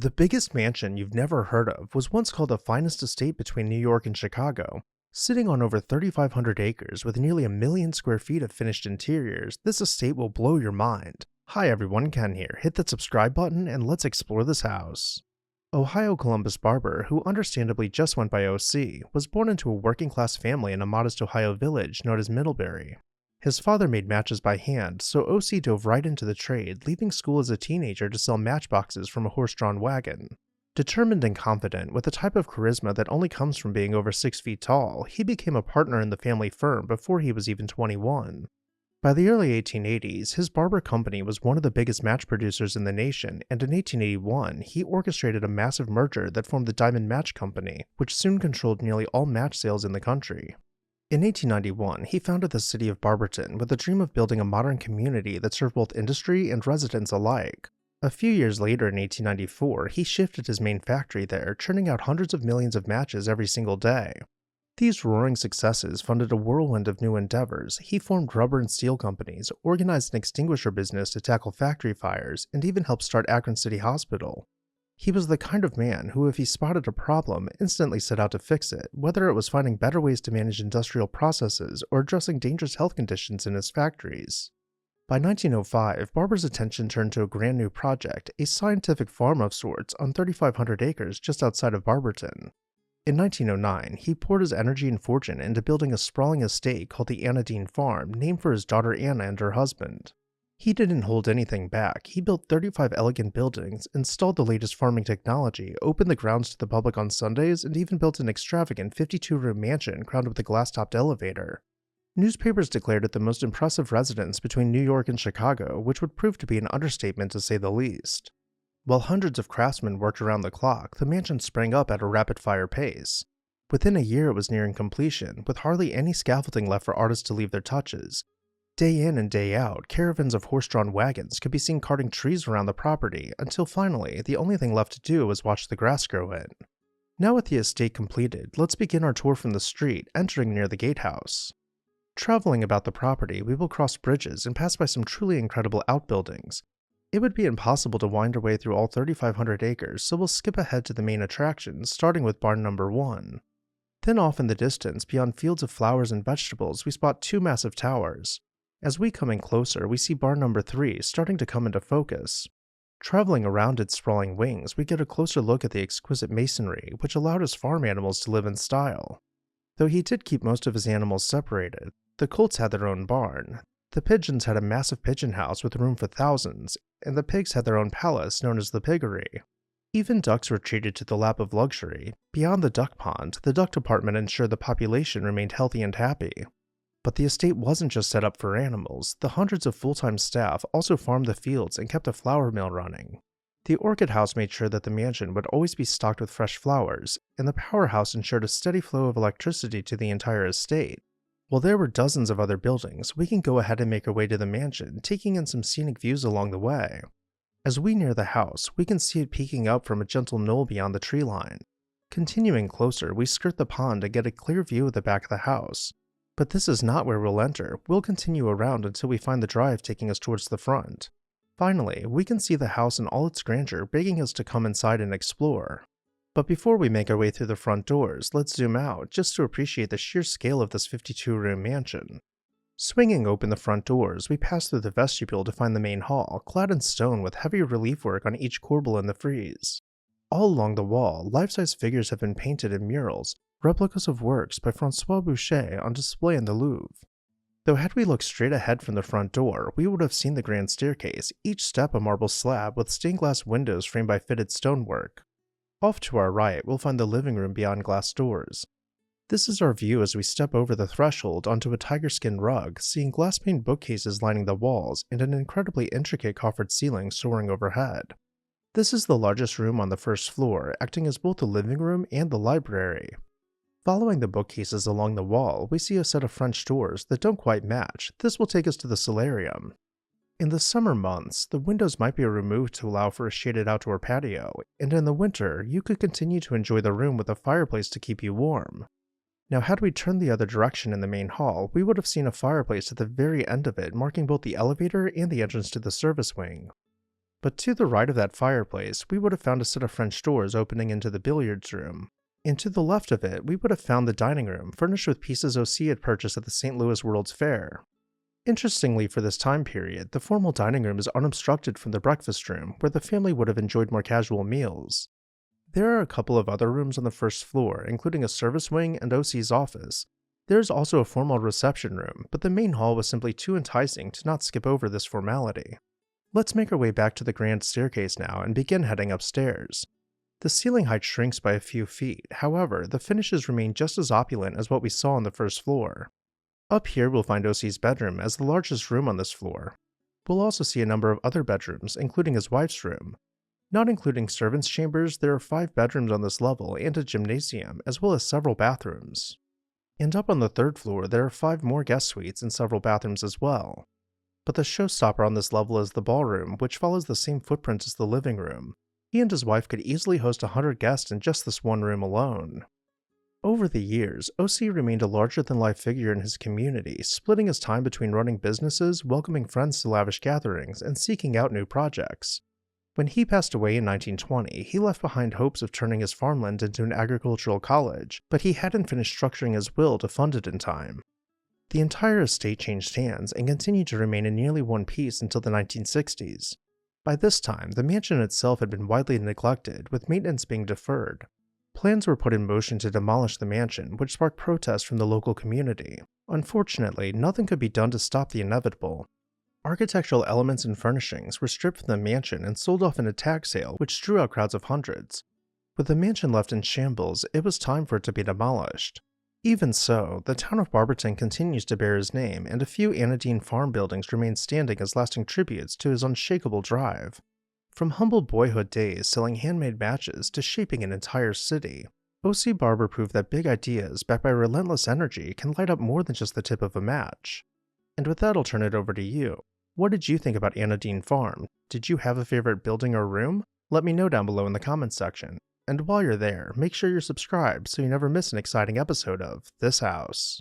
The biggest mansion you've never heard of was once called the finest estate between New York and Chicago. Sitting on over 3,500 acres with nearly a million square feet of finished interiors, this estate will blow your mind. Hi everyone, Ken here. Hit that subscribe button and let's explore this house. Ohio Columbus Barber, who understandably just went by OC, was born into a working-class family in a modest Ohio village known as Middlebury. His father made matches by hand, so OC dove right into the trade, leaving school as a teenager to sell matchboxes from a horse-drawn wagon. Determined and confident, with a type of charisma that only comes from being over 6 feet tall, he became a partner in the family firm before he was even 21. By the early 1880s, his barber company was one of the biggest match producers in the nation, and in 1881, he orchestrated a massive merger that formed the Diamond Match Company, which soon controlled nearly all match sales in the country. In 1891, he founded the city of Barberton with the dream of building a modern community that served both industry and residents alike. A few years later in 1894, he shifted his main factory there, churning out hundreds of millions of matches every single day. These roaring successes funded a whirlwind of new endeavors. He formed rubber and steel companies, organized an extinguisher business to tackle factory fires, and even helped start Akron City Hospital. He was the kind of man who, if he spotted a problem, instantly set out to fix it, whether it was finding better ways to manage industrial processes or addressing dangerous health conditions in his factories. By 1905, Barber's attention turned to a grand new project, a scientific farm of sorts on 3,500 acres just outside of Barberton. In 1909, he poured his energy and fortune into building a sprawling estate called the Anadine Farm, named for his daughter Anna and her husband. He didn't hold anything back. He built 35 elegant buildings, installed the latest farming technology, opened the grounds to the public on Sundays, and even built an extravagant 52-room mansion crowned with a glass-topped elevator. Newspapers declared it the most impressive residence between New York and Chicago, which would prove to be an understatement to say the least. While hundreds of craftsmen worked around the clock, the mansion sprang up at a rapid-fire pace. Within a year it was nearing completion, with hardly any scaffolding left for artists to leave their touches. Day in and day out, caravans of horse-drawn wagons could be seen carting trees around the property, until finally, the only thing left to do was watch the grass grow in. Now with the estate completed, let's begin our tour from the street, entering near the gatehouse. Traveling about the property, we will cross bridges and pass by some truly incredible outbuildings. It would be impossible to wind our way through all 3,500 acres, so we'll skip ahead to the main attractions, starting with barn number 1. Then off in the distance, beyond fields of flowers and vegetables, we spot 2 massive towers. As we come in closer, we see barn number 3 starting to come into focus. Traveling around its sprawling wings, we get a closer look at the exquisite masonry, which allowed his farm animals to live in style. Though he did keep most of his animals separated, the colts had their own barn, the pigeons had a massive pigeon house with room for thousands, and the pigs had their own palace known as the piggery. Even ducks were treated to the lap of luxury. Beyond the duck pond, the duck department ensured the population remained healthy and happy. But the estate wasn't just set up for animals. The hundreds of full-time staff also farmed the fields and kept a flour mill running. The orchid house made sure that the mansion would always be stocked with fresh flowers, and the powerhouse ensured a steady flow of electricity to the entire estate. While there were dozens of other buildings, we can go ahead and make our way to the mansion, taking in some scenic views along the way. As we near the house, we can see it peeking up from a gentle knoll beyond the tree line. Continuing closer, we skirt the pond and get a clear view of the back of the house. But this is not where we'll enter. We'll continue around until we find the drive taking us towards the front. Finally, we can see the house in all its grandeur, begging us to come inside and explore. But before we make our way through the front doors, let's zoom out just to appreciate the sheer scale of this 52-room mansion. Swinging open the front doors, we pass through the vestibule to find the main hall, clad in stone with heavy relief work on each corbel and the frieze. All along the wall, life-size figures have been painted in murals, replicas of works by François Boucher on display in the Louvre. Though had we looked straight ahead from the front door, we would have seen the grand staircase, each step a marble slab with stained glass windows framed by fitted stonework. Off to our right, we'll find the living room beyond glass doors. This is our view as we step over the threshold onto a tiger skin rug, seeing glass-paned bookcases lining the walls and an incredibly intricate coffered ceiling soaring overhead. This is the largest room on the first floor, acting as both the living room and the library. Following the bookcases along the wall, we see a set of French doors that don't quite match. This will take us to the solarium. In the summer months, the windows might be removed to allow for a shaded outdoor patio, and in the winter, you could continue to enjoy the room with a fireplace to keep you warm. Now had we turned the other direction in the main hall, we would have seen a fireplace at the very end of it, marking both the elevator and the entrance to the service wing. But to the right of that fireplace, we would have found a set of French doors opening into the billiards room. And to the left of it, we would have found the dining room, furnished with pieces OC had purchased at the St. Louis World's Fair. Interestingly, for this time period, the formal dining room is unobstructed from the breakfast room, where the family would have enjoyed more casual meals. There are a couple of other rooms on the first floor, including a service wing and OC's office. There is also a formal reception room, but the main hall was simply too enticing to not skip over this formality. Let's make our way back to the grand staircase now and begin heading upstairs. The ceiling height shrinks by a few feet, however, the finishes remain just as opulent as what we saw on the first floor. Up here we'll find OC's bedroom as the largest room on this floor. We'll also see a number of other bedrooms, including his wife's room. Not including servants' chambers, there are 5 bedrooms on this level and a gymnasium, as well as several bathrooms. And up on the 3rd floor, there are 5 more guest suites and several bathrooms as well. But the showstopper on this level is the ballroom, which follows the same footprint as the living room. He and his wife could easily host 100 guests in just this one room alone. Over the years, OC remained a larger-than-life figure in his community, splitting his time between running businesses, welcoming friends to lavish gatherings, and seeking out new projects. When he passed away in 1920, he left behind hopes of turning his farmland into an agricultural college, but he hadn't finished structuring his will to fund it in time. The entire estate changed hands and continued to remain in nearly one piece until the 1960s. By this time, the mansion itself had been widely neglected, with maintenance being deferred. Plans were put in motion to demolish the mansion, which sparked protests from the local community. Unfortunately, nothing could be done to stop the inevitable. Architectural elements and furnishings were stripped from the mansion and sold off in a tag sale, which drew out crowds of hundreds. With the mansion left in shambles, it was time for it to be demolished. Even so, the town of Barberton continues to bear his name, and a few Anodyne farm buildings remain standing as lasting tributes to his unshakable drive. From humble boyhood days selling handmade matches to shaping an entire city, O.C. Barber proved that big ideas backed by relentless energy can light up more than just the tip of a match. And with that, I'll turn it over to you. What did you think about Anodyne Farm? Did you have a favorite building or room? Let me know down below in the comments section. And while you're there, make sure you're subscribed so you never miss an exciting episode of This House.